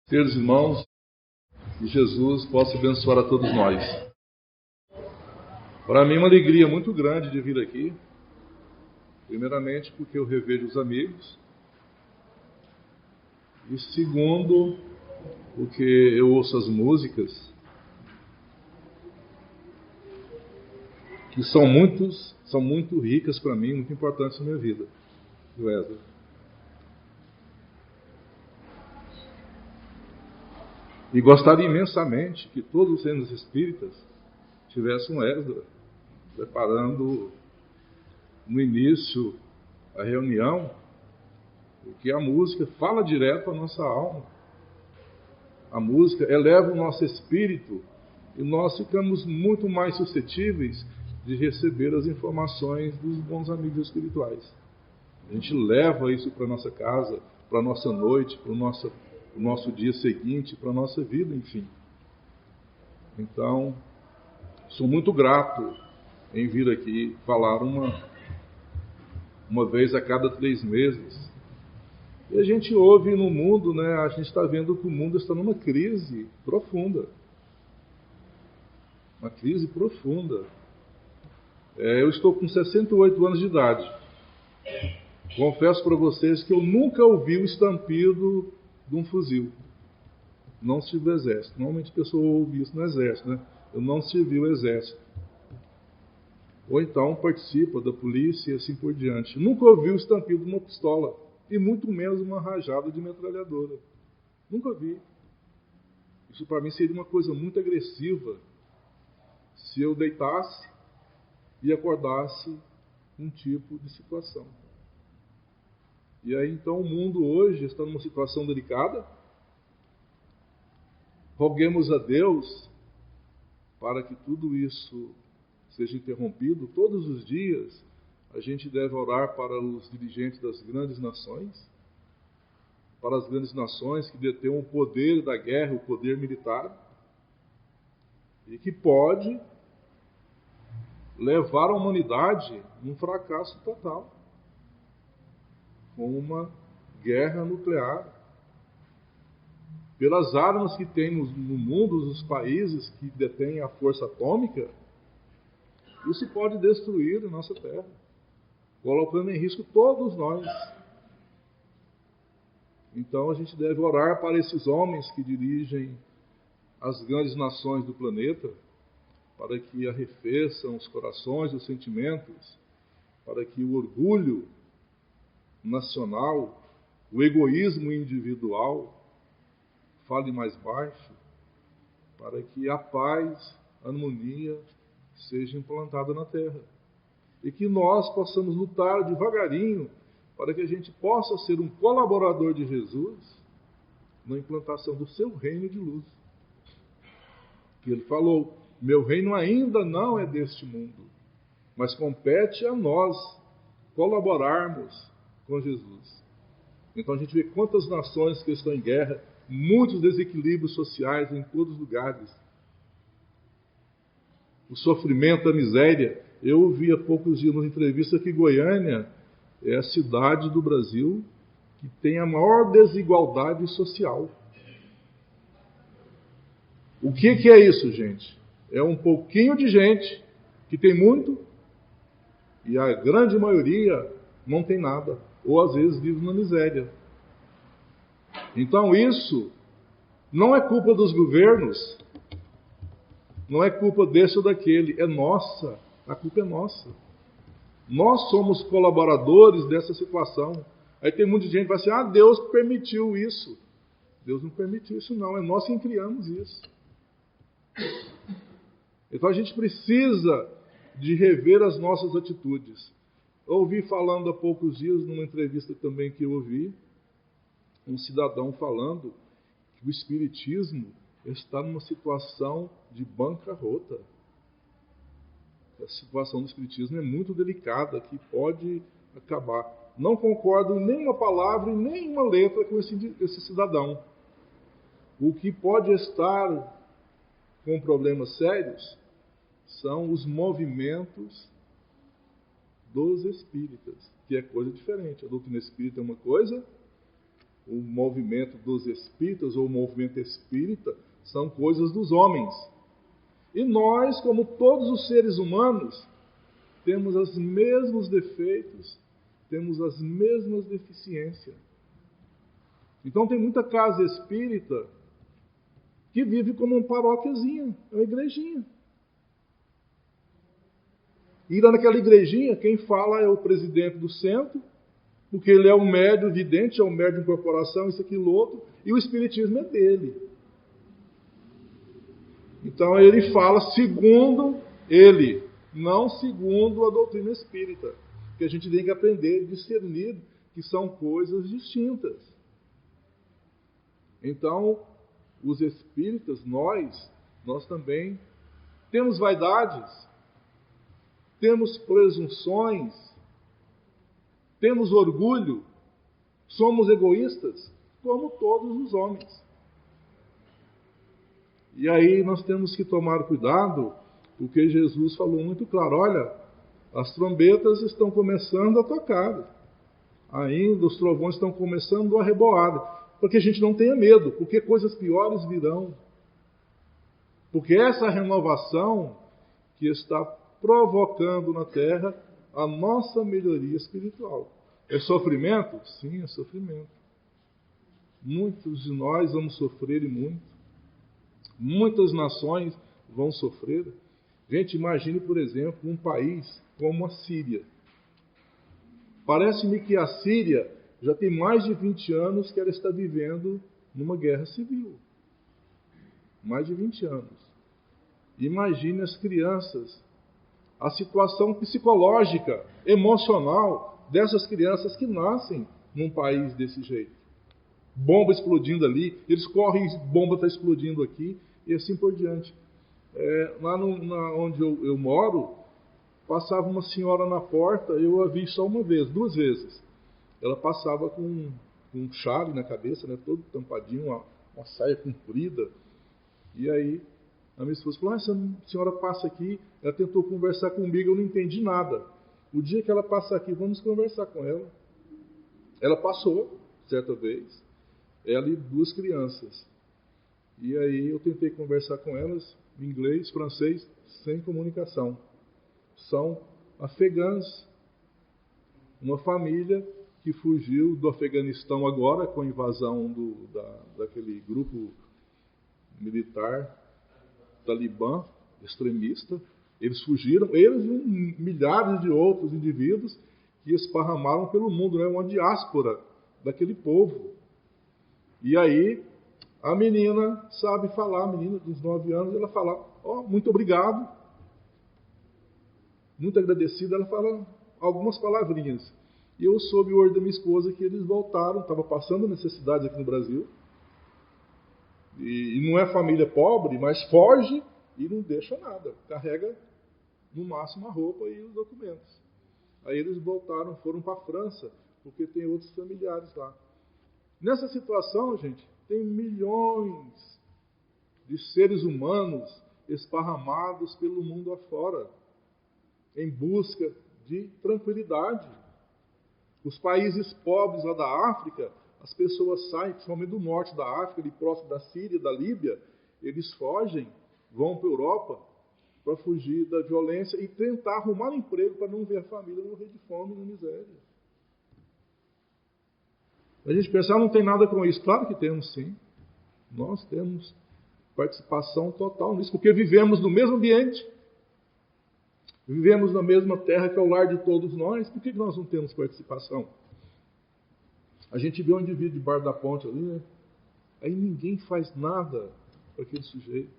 Queridos irmãos, que Jesus possa abençoar a todos nós. Para mim é uma alegria muito grande de vir aqui, primeiramente porque eu revejo os amigos, e segundo, porque eu ouço as músicas, que são muito ricas para mim, muito importantes na minha vida, Wesley. E gostaria imensamente que todos os centros espíritas tivessem um Wesley preparando no início a reunião, porque a música fala direto à nossa alma. A música eleva o nosso espírito e nós ficamos muito mais suscetíveis de receber as informações dos bons amigos espirituais. A gente leva isso para a nossa casa, para a nossa noite, para o nosso dia seguinte, para a nossa vida, enfim. Então, sou muito grato em vir aqui falar uma vez a cada 3 meses. E a gente ouve no mundo, né? A gente está vendo que o mundo está numa crise profunda. Uma crise profunda. Eu estou com 68 anos de idade. Confesso para vocês que eu nunca ouvi o estampido de um fuzil. Não servi o exército. Normalmente a pessoa ouve isso no exército, né? Eu não servi o exército. Ou então participa da polícia e assim por diante. Nunca ouvi o estampido de uma pistola. E muito menos uma rajada de metralhadora. Nunca vi. Isso para mim seria uma coisa muito agressiva se eu deitasse e acordasse um tipo de situação. E aí então o mundo hoje está numa situação delicada. Roguemos a Deus para que tudo isso seja interrompido. Todos os dias a gente deve orar para os dirigentes das grandes nações, para as grandes nações que detêm o poder da guerra, o poder militar, e que pode levar a humanidade a um fracasso total, com uma guerra nuclear. Pelas armas que tem no mundo, os países que detêm a força atômica, isso pode destruir a nossa terra, colocando em risco todos nós. Então a gente deve orar para esses homens que dirigem as grandes nações do planeta, para que arrefeçam os corações, os sentimentos, para que o orgulho nacional, o egoísmo individual fale mais baixo, para que a paz, a harmonia seja implantada na Terra. E que nós possamos lutar devagarinho para que a gente possa ser um colaborador de Jesus na implantação do seu reino de luz. Que ele falou, meu reino ainda não é deste mundo, mas compete a nós colaborarmos com Jesus. Então a gente vê quantas nações que estão em guerra, muitos desequilíbrios sociais em todos os lugares. O sofrimento, a miséria. Eu ouvi há poucos dias numa entrevista que Goiânia é a cidade do Brasil que tem a maior desigualdade social. O que é isso, gente? É um pouquinho de gente que tem muito e a grande maioria não tem nada, ou às vezes vive na miséria. Então isso não é culpa dos governos, não é culpa desse ou daquele, é nossa, a culpa é nossa. Nós somos colaboradores dessa situação. Aí tem muita gente que vai assim, Deus permitiu isso. Deus não permitiu isso não, é nós quem criamos isso. Então a gente precisa de rever as nossas atitudes. Eu ouvi falando há poucos dias, numa entrevista também que eu ouvi, um cidadão falando que o Espiritismo está numa situação de bancarrota. A situação do Espiritismo é muito delicada, que pode acabar. Não concordo em nenhuma palavra e nenhuma letra com esse cidadão. O que pode estar com problemas sérios são os movimentos dos espíritas, que é coisa diferente. A doutrina espírita é uma coisa, o movimento dos espíritas ou o movimento espírita são coisas dos homens. E nós, como todos os seres humanos, temos os mesmos defeitos, temos as mesmas deficiências. Então tem muita casa espírita que vive como uma paróquiazinha, uma igrejinha. E lá naquela igrejinha, quem fala é o presidente do centro, porque ele é o médium vidente, é o médium de incorporação, isso, aquilo, outro, e o espiritismo é dele. Então ele fala segundo ele, não segundo a doutrina espírita. Que a gente tem que aprender a discernir que são coisas distintas. Então, os espíritas, nós também temos vaidades, temos presunções, temos orgulho, somos egoístas, como todos os homens. E aí nós temos que tomar cuidado, porque Jesus falou muito claro, olha, as trombetas estão começando a tocar, ainda os trovões estão começando a reboar, para que a gente não tenha medo, porque coisas piores virão. Porque essa renovação que está provocando na Terra a nossa melhoria espiritual. É sofrimento? Sim, é sofrimento. Muitos de nós vamos sofrer e muito. Muitas nações vão sofrer. Gente, imagine, por exemplo, um país como a Síria. Parece-me que a Síria já tem mais de 20 anos que ela está vivendo numa guerra civil. Mais de 20 anos. Imagine as crianças, a situação psicológica, emocional dessas crianças que nascem num país desse jeito. Bomba explodindo ali, eles correm, bomba está explodindo aqui, e assim por diante. Lá onde eu moro, passava uma senhora na porta, eu a vi só uma vez, 2 vezes. Ela passava com um chale na cabeça, né, todo tampadinho, uma saia comprida. E aí a minha esposa falou, essa senhora passa aqui, ela tentou conversar comigo, eu não entendi nada. O dia que ela passar aqui, vamos conversar com ela. Ela passou, certa vez, ela e 2 crianças. E aí eu tentei conversar com elas, em inglês, francês, sem comunicação. São afegãs, uma família que fugiu do Afeganistão agora, com a invasão daquele grupo militar talibã, extremista. Eles fugiram, eles e milhares de outros indivíduos que esparramaram pelo mundo, né? Uma diáspora daquele povo. E aí, a menina sabe falar, a menina de uns 9 anos, ela fala, muito obrigado, muito agradecida, ela fala algumas palavrinhas. E eu soube o ordem da minha esposa que eles voltaram, estava passando necessidades aqui no Brasil, e não é família pobre, mas foge e não deixa nada, carrega no máximo a roupa e os documentos. Aí eles voltaram, foram para a França, porque tem outros familiares lá. Nessa situação, gente, tem milhões de seres humanos esparramados pelo mundo afora, em busca de tranquilidade. Os países pobres lá da África, as pessoas saem, principalmente do norte da África, ali próximo da Síria, da Líbia, eles fogem, vão para a Europa para fugir da violência e tentar arrumar um emprego para não ver a família morrer de fome e na miséria. A gente pensa, não tem nada com isso. Claro que temos, sim. Nós temos participação total nisso, porque vivemos no mesmo ambiente, vivemos na mesma terra que é o lar de todos nós. Por que nós não temos participação? A gente vê um indivíduo debaixo da ponte ali, né? Aí ninguém faz nada para aquele sujeito.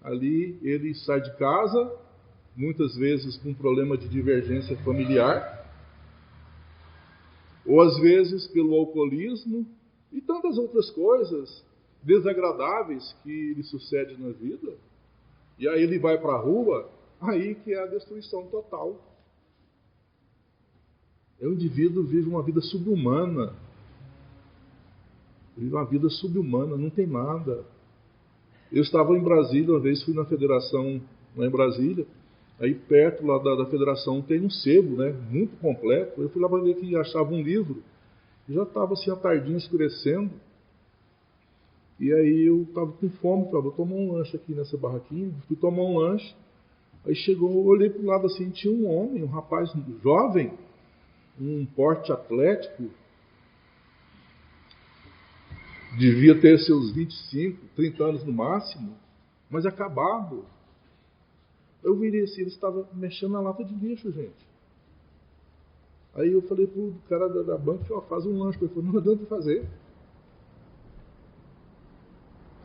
Ali ele sai de casa, muitas vezes com um problema de divergência familiar, ou às vezes pelo alcoolismo e tantas outras coisas desagradáveis que lhe sucedem na vida. E aí ele vai para a rua, aí que é a destruição total. O indivíduo vive uma vida subhumana. Vive uma vida subhumana, não tem nada. Eu estava em Brasília, uma vez fui na federação lá em Brasília, aí perto lá da federação tem um sebo, né, muito completo. Eu fui lá para ver que achava um livro, Já estava assim a tardinha escurecendo. E aí eu estava com fome, falei, vou tomar um lanche aqui nessa barraquinha. Fui tomar um lanche. Aí chegou, eu olhei para o lado assim, tinha um homem, um rapaz jovem, um porte atlético. Devia ter seus 25, 30 anos no máximo, mas acabado. Eu virei assim, ele estava mexendo na lata de lixo, gente. Aí eu falei pro cara da banca, faz um lanche. Ele falou, não adianta fazer.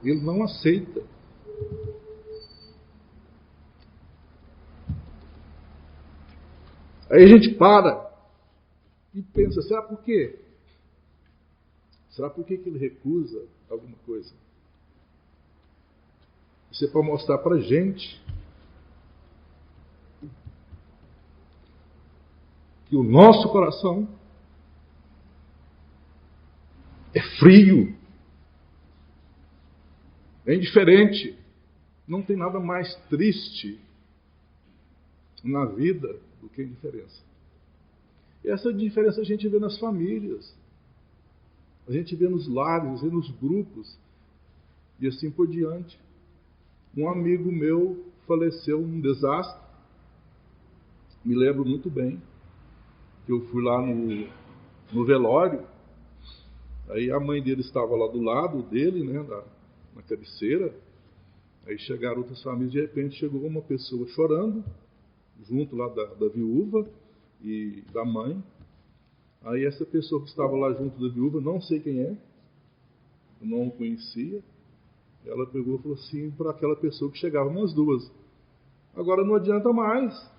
Ele não aceita. Aí a gente para e pensa, será por quê? Será por que ele recusa alguma coisa? Isso é para mostrar para a gente que o nosso coração é frio, é indiferente. Não tem nada mais triste na vida do que a indiferença. E essa diferença a gente vê nas famílias, a gente vê nos lares, vê nos grupos e assim por diante. Um amigo meu faleceu num desastre, me lembro muito bem, que eu fui lá no velório, aí a mãe dele estava lá do lado dele, né, na cabeceira, aí chegaram outras famílias, de repente chegou uma pessoa chorando, junto lá da viúva e da mãe. Aí essa pessoa que estava lá junto da viúva, não sei quem é, eu não conhecia, ela pegou e falou assim para aquela pessoa que chegava umas duas, agora não adianta mais.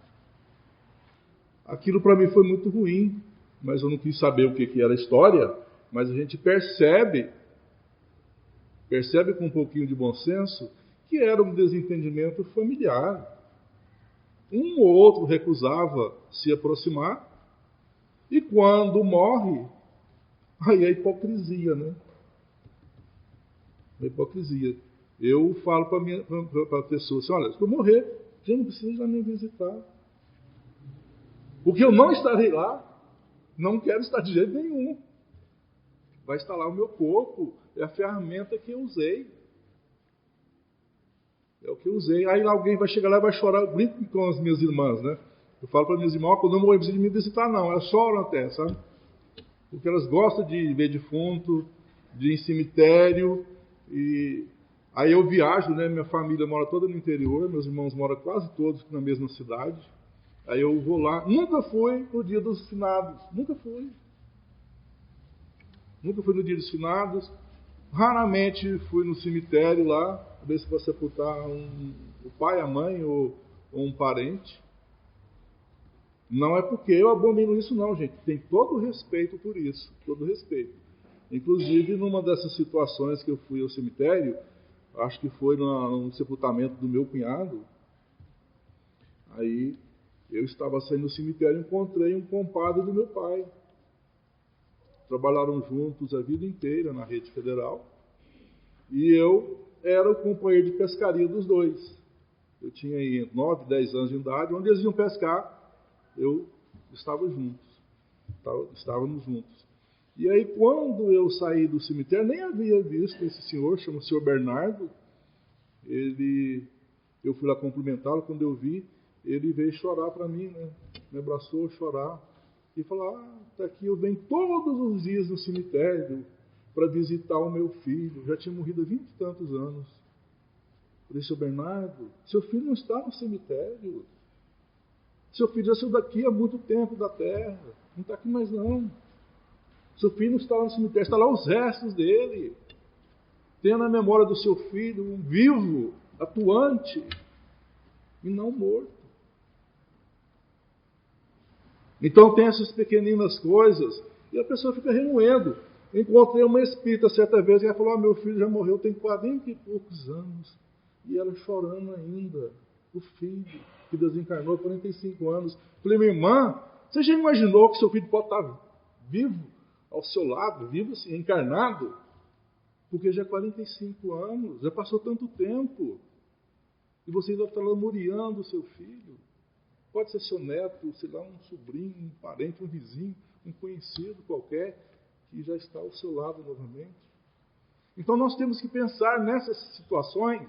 Aquilo para mim foi muito ruim, mas eu não quis saber o que era a história, mas a gente percebe com um pouquinho de bom senso, que era um desentendimento familiar. Um ou outro recusava se aproximar, e quando morre, aí é hipocrisia, né? A hipocrisia. Eu falo para a pessoa assim, olha, se eu morrer, já não precisa nem visitar. Porque eu não estarei lá, não quero estar de jeito nenhum. Vai estar lá o meu corpo, é a ferramenta que eu usei. É o que eu usei. Aí alguém vai chegar lá e vai chorar. Eu brinco com as minhas irmãs, né? Eu falo para minhas irmãs, quando eu morrer, não precisa me visitar, não. Elas choram até, sabe? Porque elas gostam de ver defunto, de ir em cemitério. E aí eu viajo, né? Minha família mora toda no interior, meus irmãos moram quase todos na mesma cidade. Aí eu vou lá. Nunca fui no dia dos finados. Nunca fui. Nunca fui no dia dos finados. Raramente fui no cemitério lá, ver se para sepultar o pai, a mãe ou um parente. Não é porque eu abomino isso não, gente. Tem todo o respeito por isso. Todo o respeito. Inclusive, numa dessas situações que eu fui ao cemitério, acho que foi no sepultamento do meu cunhado, aí eu estava saindo do cemitério e encontrei um compadre do meu pai. Trabalharam juntos a vida inteira na rede federal. E eu era o companheiro de pescaria dos dois. Eu tinha aí 9, 10 anos de idade. Onde eles iam pescar, eu estava juntos. Estávamos juntos. E aí, quando eu saí do cemitério, nem havia visto esse senhor, chama o senhor Bernardo. Eu fui lá cumprimentá-lo. Quando eu vi, ele veio chorar para mim, né? Me abraçou, chorar. E falou, tá aqui, eu venho todos os dias no cemitério para visitar o meu filho. Já tinha morrido há 20 e tantos anos. Eu falei, seu Bernardo, seu filho não está no cemitério. Seu filho já saiu daqui há muito tempo da terra. Não está aqui mais não. Seu filho não está lá no cemitério, está lá os restos dele. Tenha na memória do seu filho um vivo, atuante, e não morto. Então tem essas pequeninas coisas, e a pessoa fica remoendo. Encontrei uma espírita certa vez, e ela falou, meu filho já morreu, tem 40 e poucos anos. E ela chorando ainda, o filho, que desencarnou há 45 anos. Falei, minha irmã, você já imaginou que seu filho pode estar vivo ao seu lado, vivo assim, encarnado? Porque já é 45 anos, já passou tanto tempo. E você ainda está lamuriando o seu filho. Pode ser seu neto, sei lá, um sobrinho, um parente, um vizinho, um conhecido qualquer, que já está ao seu lado novamente. Então nós temos que pensar nessas situações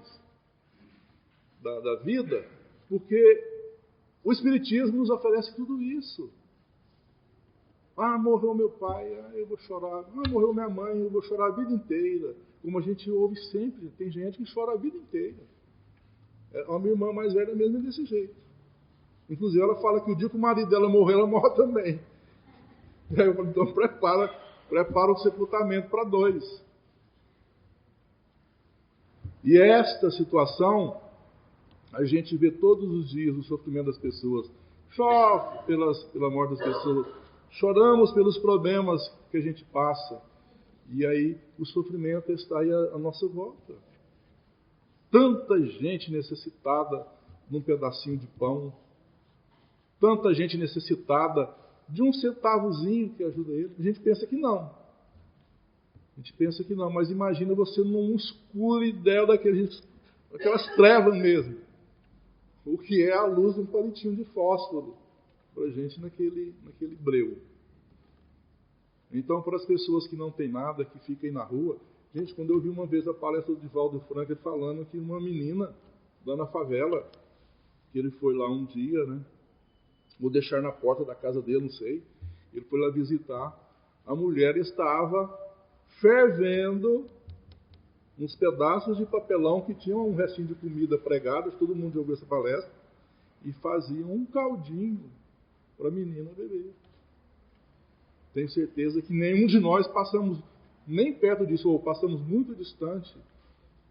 da vida, porque o Espiritismo nos oferece tudo isso. Morreu meu pai, eu vou chorar. Morreu minha mãe, eu vou chorar a vida inteira. Como a gente ouve sempre, tem gente que chora a vida inteira. A minha irmã mais velha mesmo é desse jeito. Inclusive ela fala que o dia que o marido dela morrer, ela morre também. E aí eu falo, então prepara o sepultamento para 2. E esta situação, a gente vê todos os dias o sofrimento das pessoas. Chora pela morte das pessoas. Choramos pelos problemas que a gente passa. E aí o sofrimento está aí à nossa volta. Tanta gente necessitada de um pedacinho de pão. Tanta gente necessitada de um centavozinho que ajuda ele. A gente pensa que não. Mas imagina você num escuridão daquelas trevas mesmo. O que é a luz de um palitinho de fósforo para a gente naquele breu. Então, para as pessoas que não têm nada, que ficam aí na rua... Gente, quando eu vi uma vez a palestra do Divaldo Franco falando que uma menina lá na favela, que ele foi lá um dia, né? Vou deixar na porta da casa dele, não sei. Ele foi lá visitar. A mulher estava fervendo uns pedaços de papelão que tinham um restinho de comida pregada, todo mundo já ouviu essa palestra, e faziam um caldinho para a menina beber. Tenho certeza que nenhum de nós passamos nem perto disso, ou passamos muito distante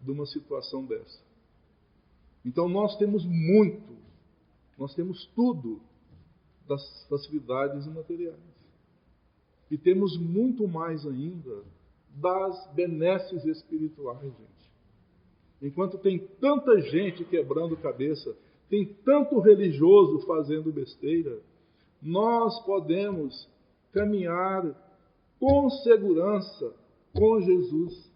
de uma situação dessa. Então nós temos tudo das facilidades imateriais. E temos muito mais ainda das benesses espirituais, gente. Enquanto tem tanta gente quebrando cabeça, tem tanto religioso fazendo besteira, nós podemos caminhar com segurança com Jesus.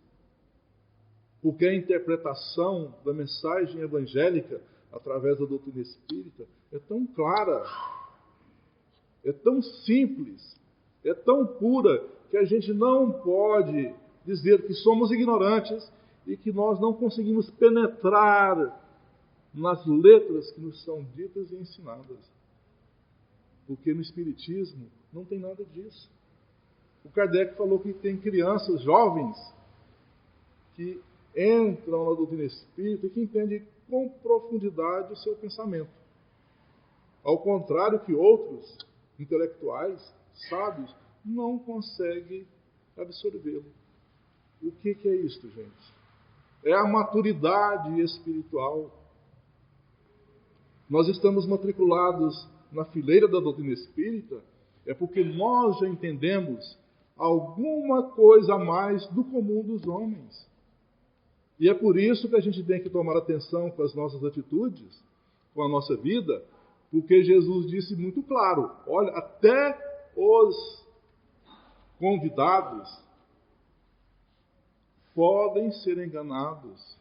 Porque a interpretação da mensagem evangélica através da doutrina espírita é tão clara, é tão simples, é tão pura, que a gente não pode dizer que somos ignorantes e que nós não conseguimos penetrar nas letras que nos são ditas e ensinadas. Porque no Espiritismo não tem nada disso. O Kardec falou que tem crianças, jovens, que entram na doutrina espírita e que entendem com profundidade o seu pensamento. Ao contrário que outros intelectuais, sábios, não conseguem absorvê-lo. O que é isto, gente? É a maturidade espiritual. Nós estamos matriculados na fileira da doutrina espírita, é porque nós já entendemos alguma coisa a mais do comum dos homens. E é por isso que a gente tem que tomar atenção com as nossas atitudes, com a nossa vida, porque Jesus disse muito claro, olha, até os convidados podem ser enganados,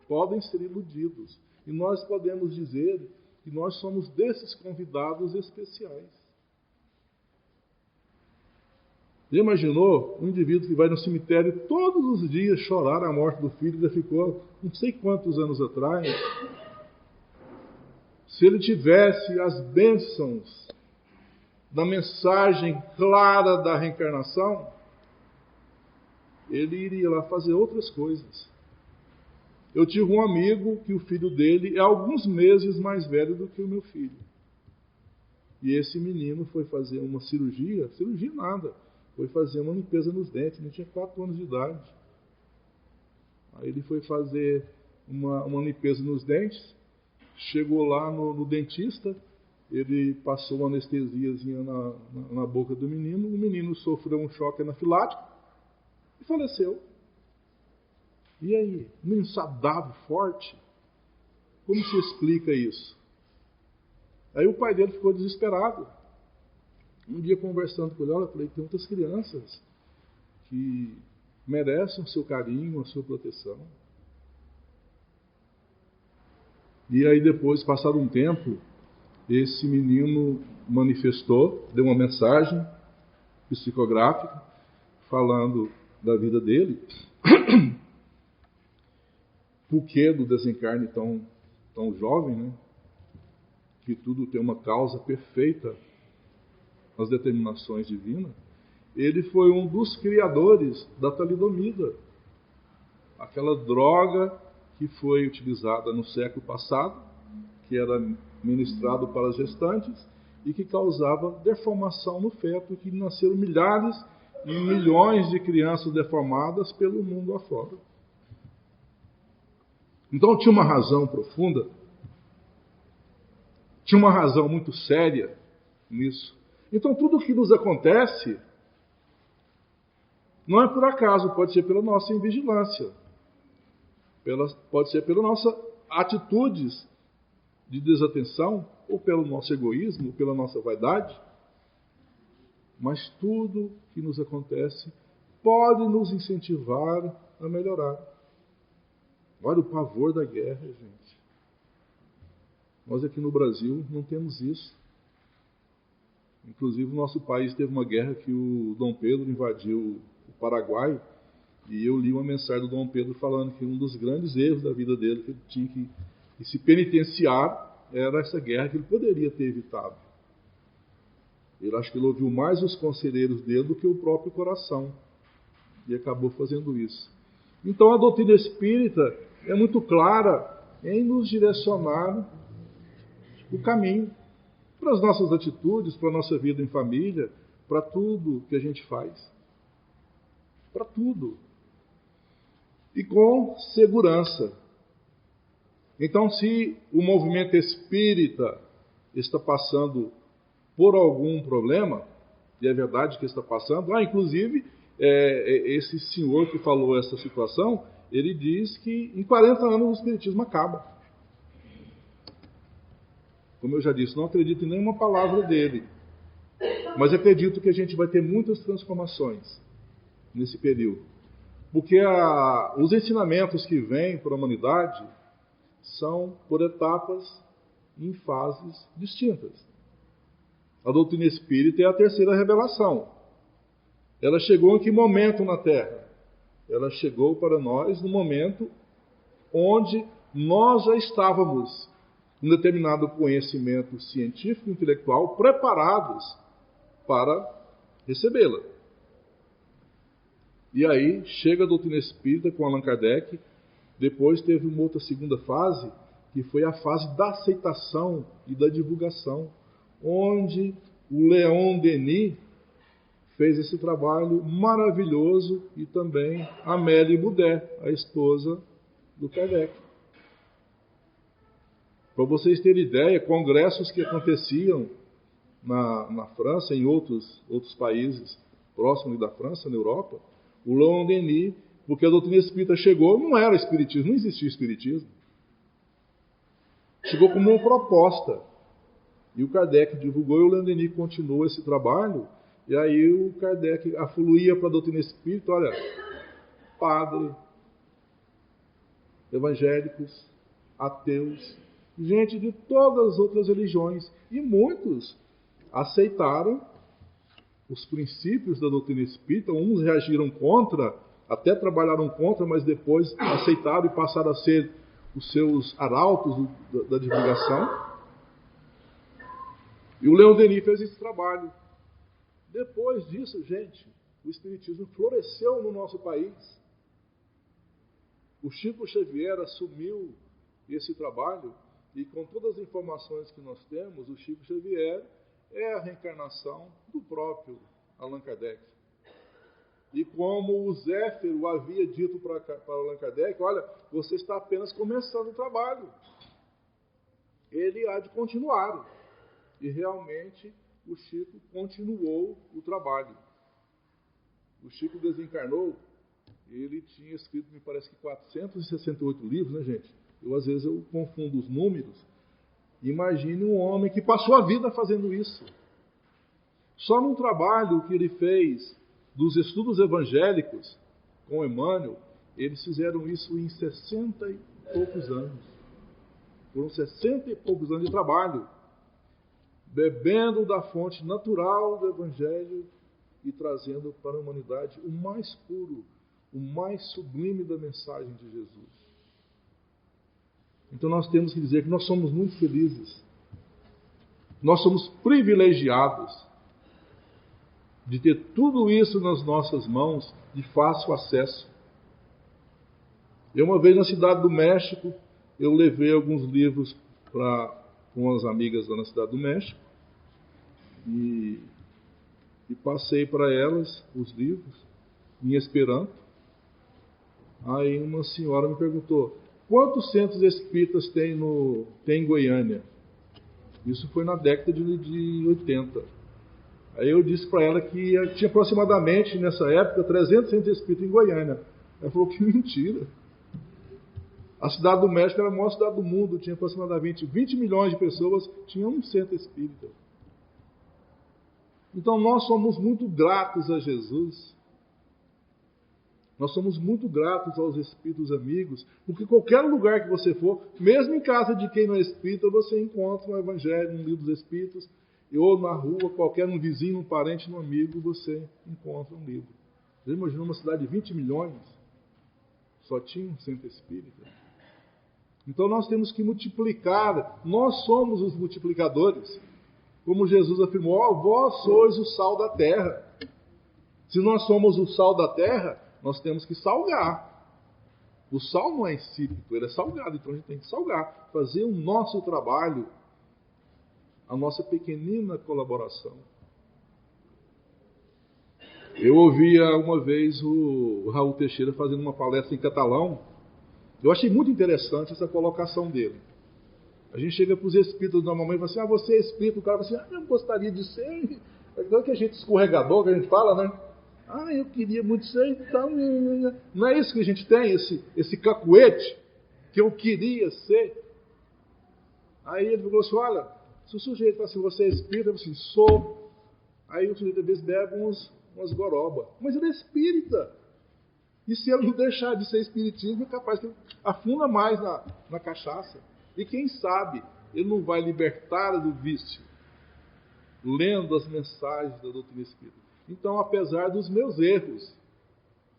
podem ser iludidos. E nós podemos dizer que nós somos desses convidados especiais. Já imaginou um indivíduo que vai no cemitério todos os dias chorar a morte do filho, já ficou não sei quantos anos atrás? Se ele tivesse as bênçãos da mensagem clara da reencarnação, ele iria lá fazer outras coisas. Eu tive um amigo que o filho dele é alguns meses mais velho do que o meu filho. E esse menino foi fazer uma cirurgia nada, foi fazer uma limpeza nos dentes, ele tinha 4 anos de idade. Aí ele foi fazer uma limpeza nos dentes, chegou lá no dentista, ele passou uma anestesiazinha na boca do menino, o menino sofreu um choque anafilático e faleceu. E aí, um saudável, forte? Como se explica isso? Aí o pai dele ficou desesperado. Um dia, conversando com ele, eu falei, tem outras crianças que merecem o seu carinho, a sua proteção. E aí depois, passado um tempo, esse menino manifestou, deu uma mensagem psicográfica, falando da vida dele, por que do desencarne tão jovem, né? Que tudo tem uma causa perfeita nas determinações divinas. Ele foi um dos criadores da talidomida, aquela droga que foi utilizada no século passado, que era ministrado para as gestantes e que causava deformação no feto, que nasceram milhares e milhões de crianças deformadas pelo mundo afora. Então tinha uma razão profunda, tinha uma razão muito séria nisso. Então tudo o que nos acontece não é por acaso, pode ser pela nossa invigilância, pode ser pelas nossas atitudes de desatenção, ou pelo nosso egoísmo, ou pela nossa vaidade. Mas tudo que nos acontece pode nos incentivar a melhorar. Olha o pavor da guerra, gente. Nós aqui no Brasil não temos isso. Inclusive, o nosso país teve uma guerra que o Dom Pedro invadiu o Paraguai, e eu li uma mensagem do Dom Pedro falando que um dos grandes erros da vida dele, que ele tinha que se penitenciar, era essa guerra que ele poderia ter evitado. Ele acho que ele ouviu mais os conselheiros dele do que o próprio coração, e acabou fazendo isso. Então a doutrina espírita é muito clara em nos direcionar o caminho para as nossas atitudes, para a nossa vida em família, para tudo que a gente faz. Para tudo. E com segurança. Então, se o movimento espírita está passando por algum problema, e é verdade que está passando, inclusive, esse senhor que falou essa situação, ele diz que em 40 anos o espiritismo acaba. Como eu já disse, não acredito em nenhuma palavra dele, mas acredito que a gente vai ter muitas transformações nesse período. Porque os ensinamentos que vêm para a humanidade são por etapas em fases distintas. A doutrina espírita é a terceira revelação. Ela chegou em que momento na Terra? Ela chegou para nós no momento onde nós já estávamos com um determinado conhecimento científico e intelectual preparados para recebê-la. E aí chega a doutrina espírita com Allan Kardec. Depois teve uma outra segunda fase, que foi a fase da aceitação e da divulgação, onde o Leon Denis fez esse trabalho maravilhoso, e também Amélie Boudet, a esposa do Kardec. Para vocês terem ideia, congressos que aconteciam na França, em outros países próximos da França, na Europa, o Leon Denis, porque a doutrina espírita chegou, não era espiritismo, não existia espiritismo. Chegou como uma proposta. E o Kardec divulgou, e o Leon Denis continuou esse trabalho, e aí o Kardec afluía para a doutrina espírita, olha, padre, evangélicos, ateus, gente de todas as outras religiões, e muitos aceitaram os princípios da doutrina espírita. Uns reagiram contra, até trabalharam contra, mas depois aceitaram e passaram a ser os seus arautos da divulgação. E o Leon Denis fez esse trabalho. Depois disso, gente, o espiritismo floresceu no nosso país. O Chico Xavier assumiu esse trabalho, e com todas as informações que nós temos, o Chico Xavier é a reencarnação do próprio Allan Kardec. E como o Zéfiro havia dito para Allan Kardec, olha, você está apenas começando o trabalho. Ele há de continuar. E realmente o Chico continuou o trabalho. O Chico desencarnou, ele tinha escrito, me parece que 468 livros, né, gente? Às vezes eu confundo os números. Imagine um homem que passou a vida fazendo isso. Só num trabalho que ele fez dos estudos evangélicos com Emmanuel, eles fizeram isso em 60 e poucos anos. Foram 60 e poucos anos de trabalho, bebendo da fonte natural do Evangelho e trazendo para a humanidade o mais puro, o mais sublime da mensagem de Jesus. Então nós temos que dizer que nós somos muito felizes. Nós somos privilegiados de ter tudo isso nas nossas mãos de fácil acesso. Eu, uma vez na cidade do México, eu levei alguns livros para umas amigas lá na cidade do México e passei para elas os livros em Esperanto. Aí uma senhora me perguntou: quantos centros espíritas tem em Goiânia? Isso foi na década de 80. Aí eu disse para ela que tinha aproximadamente, nessa época, 300 centros espíritas em Goiânia. Ela falou: que mentira. A cidade do México era a maior cidade do mundo, tinha aproximadamente 20 milhões de pessoas, tinha um centro espírita. Então nós somos muito gratos a Jesus. Nós somos muito gratos aos espíritos amigos, porque qualquer lugar que você for, mesmo em casa de quem não é espírita, você encontra um evangelho, um livro dos espíritos, ou na rua, qualquer um vizinho, um parente, um amigo, você encontra um livro. Você imagina uma cidade de 20 milhões? Só tinha um centro espírita. Então nós temos que multiplicar, nós somos os multiplicadores. Como Jesus afirmou: vós sois o sal da terra. Se nós somos o sal da terra, nós temos que salgar. O sal não é insípido, ele é salgado, então a gente tem que salgar, fazer o nosso trabalho, a nossa pequenina colaboração. Eu ouvia uma vez o Raul Teixeira fazendo uma palestra em catalão. Eu achei muito interessante essa colocação dele. A gente chega para os espíritos normalmente e fala assim: você é espírito. O cara fala assim: eu gostaria de ser. Então que a gente escorregador, que a gente fala, né? Eu queria muito ser, então. Não é isso que a gente tem, esse cacuete, que eu queria ser. Aí ele falou assim: olha, se o sujeito fala assim: você é espírita, eu falo assim: sou. Aí o sujeito às vezes bebe umas gorobas. Mas ele é espírita. E se ele não deixar de ser espiritismo, é capaz que ele afunda mais na cachaça. E quem sabe ele não vai libertar do vício, lendo as mensagens da doutrina espírita. Então, apesar dos meus erros,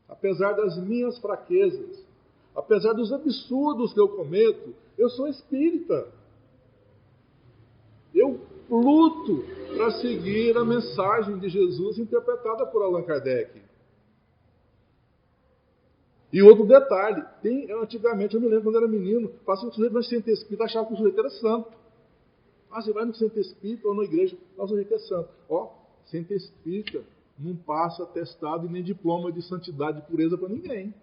apesar das minhas fraquezas, apesar dos absurdos que eu cometo, eu sou espírita. Eu luto para seguir a mensagem de Jesus interpretada por Allan Kardec. E outro detalhe, antigamente, eu me lembro quando era menino, passava o sujeito no centro espírita, achava que o sujeito era santo. Você vai no centro espírita ou na igreja, o sujeito é santo. Centro espírita não passa atestado e nem diploma de santidade e pureza para ninguém.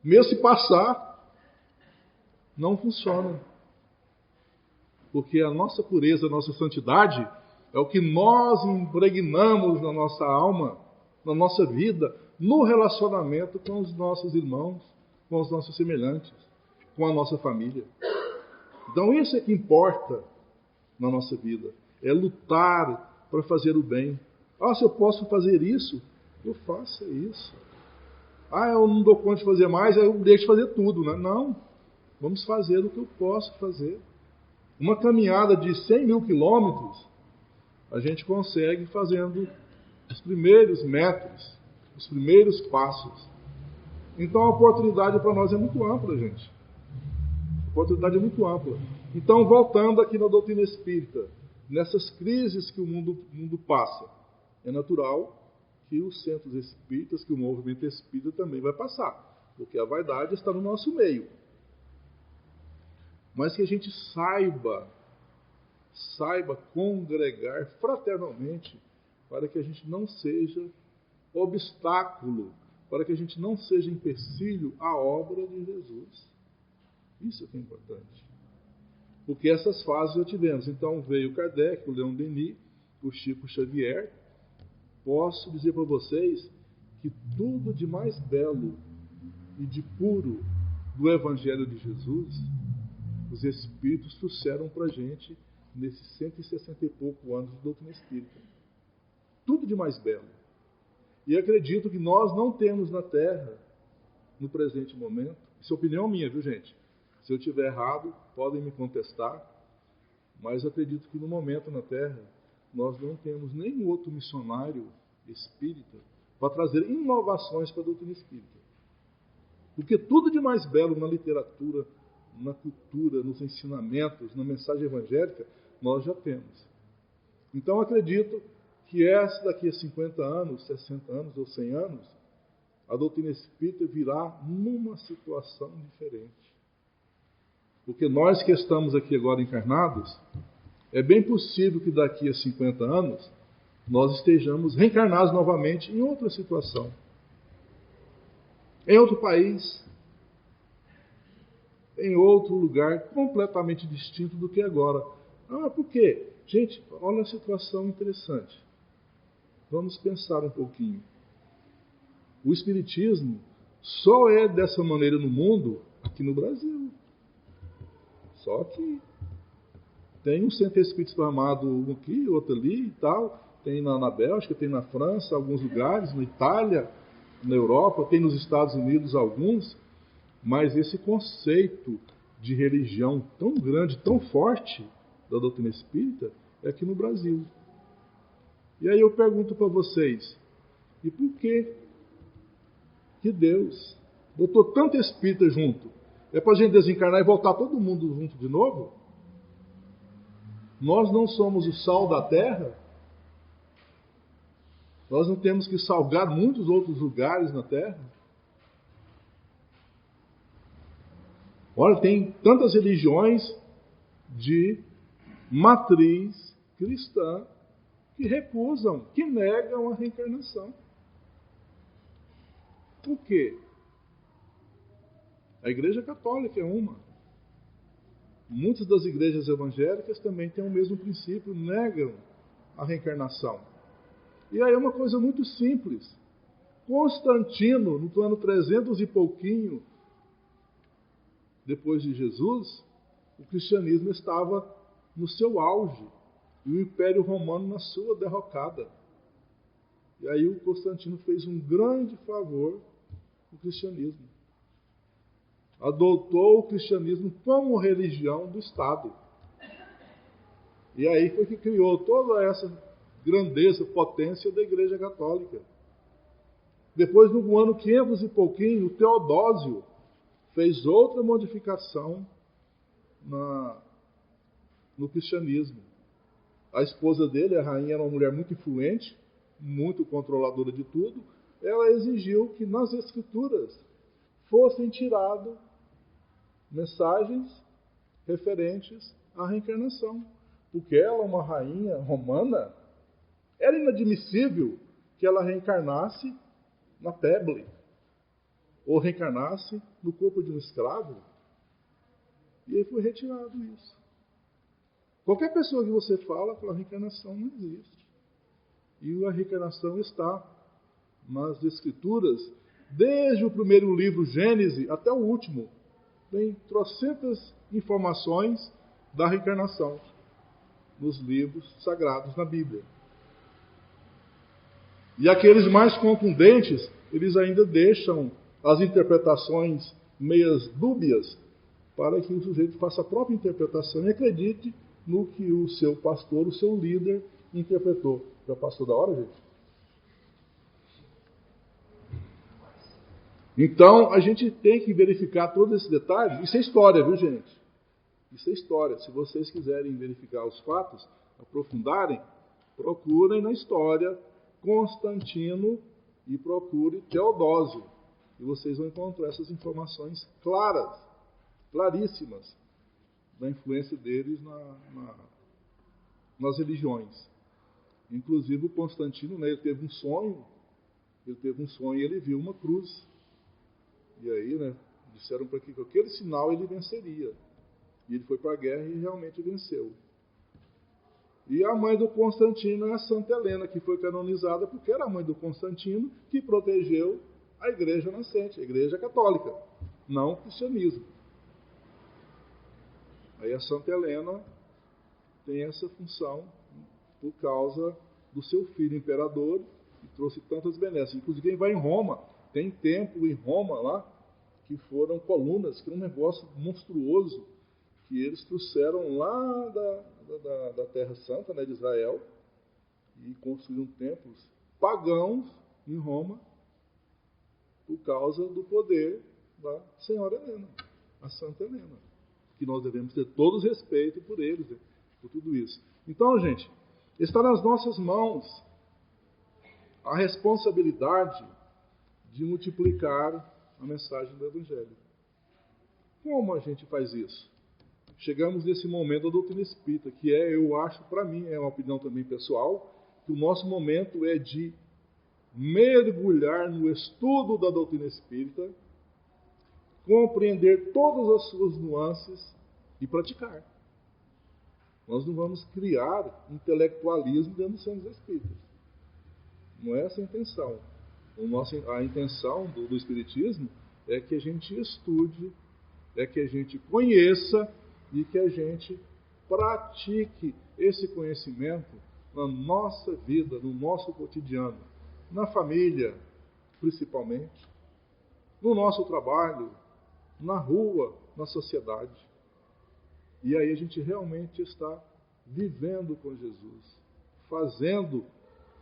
Mesmo se passar, não funciona. Porque a nossa pureza, a nossa santidade, é o que nós impregnamos na nossa alma, na nossa vida, no relacionamento com os nossos irmãos, com os nossos semelhantes, com a nossa família. Então isso é que importa na nossa vida, é lutar para fazer o bem. Se eu posso fazer isso, eu faço isso. Eu não dou conta de fazer mais, aí eu deixo de fazer tudo. Né? Não, vamos fazer o que eu posso fazer. Uma caminhada de 100 mil quilômetros, a gente consegue fazendo os primeiros metros, os primeiros passos. Então a oportunidade para nós é muito ampla, gente. A oportunidade é muito ampla. Então, voltando aqui na doutrina espírita, nessas crises que o mundo passa, é natural que os centros espíritas, que o movimento espírita também vai passar, porque a vaidade está no nosso meio. Mas que a gente saiba congregar fraternalmente, para que a gente não seja obstáculo, para que a gente não seja empecilho à obra de Jesus. Isso é que é importante. Porque essas fases já tivemos. Então veio Kardec, o Leon Denis, o Chico Xavier. Posso dizer para vocês que tudo de mais belo e de puro do Evangelho de Jesus, os Espíritos trouxeram para a gente nesses 160 e pouco anos de doutrina espírita. Tudo de mais belo. E acredito que nós não temos na Terra, no presente momento, isso é opinião minha, viu gente? Se eu estiver errado, podem me contestar, mas acredito que no momento na Terra, nós não temos nenhum outro missionário espírita para trazer inovações para a doutrina espírita. Porque tudo de mais belo na literatura, na cultura, nos ensinamentos, na mensagem evangélica, nós já temos. Então acredito que daqui a 50 anos, 60 anos ou 100 anos, a doutrina espírita virá numa situação diferente. Porque nós que estamos aqui agora encarnados, é bem possível que daqui a 50 anos nós estejamos reencarnados novamente em outra situação. Em outro país, em outro lugar completamente distinto do que agora. Por quê? Gente, olha a situação interessante. Vamos pensar um pouquinho. O Espiritismo só é dessa maneira no mundo aqui no Brasil. Só aqui. Tem um centro espírita formado um aqui, outro ali e tal. Tem na Bélgica, tem na França, alguns lugares, na Itália, na Europa, tem nos Estados Unidos alguns. Mas esse conceito de religião tão grande, tão forte da doutrina espírita é aqui no Brasil. E aí eu pergunto para vocês, e por que Deus botou tanto espírita junto? É para a gente desencarnar e voltar todo mundo junto de novo? Nós não somos o sal da terra? Nós não temos que salgar muitos outros lugares na terra? Olha, tem tantas religiões de matriz cristã que recusam, que negam a reencarnação. Por quê? A Igreja Católica é uma. Muitas das igrejas evangélicas também têm o mesmo princípio, negam a reencarnação. E aí é uma coisa muito simples. Constantino, no ano 300 e pouquinho depois de Jesus, o cristianismo estava no seu auge e o Império Romano na sua derrocada. E aí o Constantino fez um grande favor ao cristianismo. Adotou o cristianismo como religião do Estado. E aí foi que criou toda essa grandeza, potência da Igreja Católica. Depois, no ano 500 e pouquinho, o Teodósio fez outra modificação no cristianismo. A esposa dele, a rainha, era uma mulher muito influente, muito controladora de tudo. Ela exigiu que nas Escrituras fossem tiradas mensagens referentes à reencarnação. Porque ela, uma rainha romana, era inadmissível que ela reencarnasse na Peble, ou reencarnasse no corpo de um escravo. E aí foi retirado isso. Qualquer pessoa que você fala, a reencarnação não existe. E a reencarnação está nas Escrituras, desde o primeiro livro, Gênesis, até o último. Tem trocentas informações da reencarnação nos livros sagrados na Bíblia. E aqueles mais contundentes, eles ainda deixam as interpretações meias dúbias para que o sujeito faça a própria interpretação e acredite no que o seu pastor, o seu líder, interpretou. Já passou da hora, gente? Então, a gente tem que verificar todos esses detalhes. Isso é história, viu, gente? Isso é história. Se vocês quiserem verificar os fatos, aprofundarem, procurem na história Constantino e procure Teodósio. E vocês vão encontrar essas informações claras, claríssimas, da influência deles nas religiões. Inclusive o Constantino, né, ele teve um sonho e ele viu uma cruz. E aí, né, disseram para que com aquele sinal ele venceria. E ele foi para a guerra e realmente venceu. E a mãe do Constantino é a Santa Helena, que foi canonizada porque era a mãe do Constantino que protegeu a igreja nascente, a igreja católica, não o cristianismo. Aí a Santa Helena tem essa função por causa do seu filho imperador, que trouxe tantas benesses. Inclusive, quem vai em Roma, tem templo em Roma lá, que foram colunas, que é um negócio monstruoso, que eles trouxeram lá da Terra Santa, né, de Israel, e construíram templos pagãos em Roma por causa do poder da Senhora Helena, a Santa Helena, que nós devemos ter todo respeito por eles, por tudo isso. Então, gente, está nas nossas mãos a responsabilidade de multiplicar a mensagem do Evangelho. Como a gente faz isso? Chegamos nesse momento da doutrina espírita, que eu acho, para mim, é uma opinião também pessoal, que o nosso momento é de mergulhar no estudo da doutrina espírita, compreender todas as suas nuances e praticar. Nós não vamos criar intelectualismo dentro dos centros espíritas. Não é essa a intenção. A intenção do Espiritismo é que a gente estude, é que a gente conheça e que a gente pratique esse conhecimento na nossa vida, no nosso cotidiano, na família, principalmente, no nosso trabalho, na rua, na sociedade. E aí a gente realmente está vivendo com Jesus, fazendo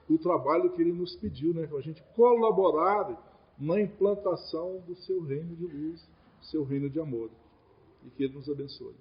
o trabalho que Ele nos pediu, né? Para a gente colaborar na implantação do seu reino de luz, do seu reino de amor. E que Ele nos abençoe.